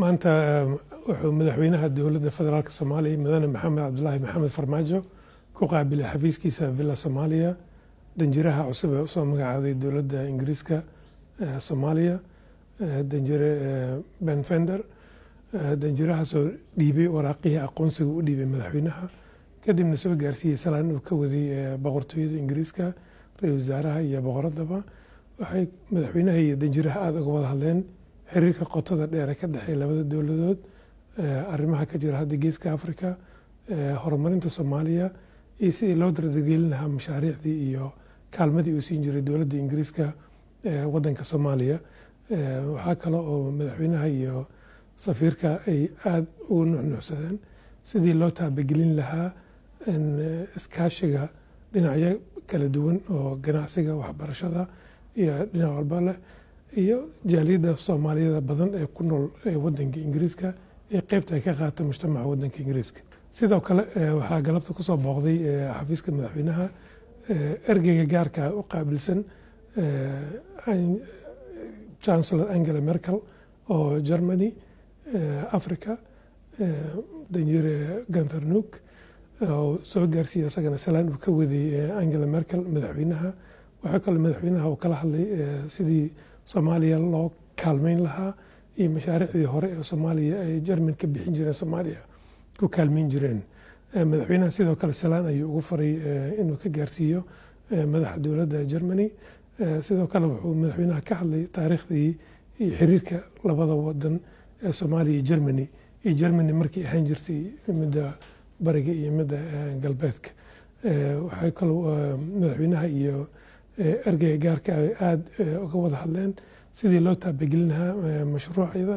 maanta wuxuu madaxweynaha dowladda federaalka Soomaaliya mudane Maxamed Cabdullaahi Maxamed Farmaajo ku qaabilay xafiiskiisa Villa Soomaaliya danjiraha cusub ee u soo magacaabay dowladda Ingiriiska Soomaaliya danjire Ben Fender danjirahaasoo dhiibay waraaqihii aqoonsiga u dhiibay madaxweynaha kadibna soo gaarsiiyey salaan uu ka waday boqortooyada Ingiriiska ra'iisul wasaaraha iyo boqoradaba waxay madaxweynaha iyo danjiraha aad uga wada hadleen xiriirka qotada dheer ee ka dhexeeya labada dowladood arrimaha ka jira hadda geeska Afrika horumarinta Soomaaliya iyo sidii loo dardargelin lahaa mashaariicdii iyo kaalmadii uu siin jiray dowladda Ingiriiska waddanka Soomaaliya waxaa kale oo madaxweynaha iyo safiirka ay aad ugu nuuxnuuxsadeen sidii loo taabagelin lahaa iskaashiga dhinacyo kala duwan oo ganacsiga waxbarashada iyo dhinac walba leh iyo jaaliyadda Soomaaliyada badan ee ku nool waddanka Ingiriiska ee qaybta ay ka qaato mujtamaca waddanka Ingiriiska sidoo kale waxaa galabta ku soo booqday xafiiska madaxweynaha ergeyga gaarka u qaabilsan Chancellor Angela Merkel oo Germany Africa danjire Gunther Nuuk oo soo gaarsiiyay isagana salaan uu ka waday Angela Merkel madaxweynaha waxaa kaloo madaxweynaha uu kala hadlay sidii Soomaaliya loo kaalmeyn lahaa iyo mashaariicdii hore ee Soomaaliya ay German ka bixin jireen Soomaaliya ku kaalmeyn jireen madaxweynaha sidoo kale salaan ayuu ugu faray inuu ka gaarsiiyo madaxda dowladda Germany sidoo kale wuxuu madaxweynaha ka hadlay taariikhdii iyo xiriirka labada wadan ee Soomaaliya iyo Germany markii ahaan jirtay midda bariga iyo midda galbeedka waxay kaloo madaxweynaha iyo ergeyga gaarka aad uga wada hadleen sidii loo taabagelin lahaa mashruucyada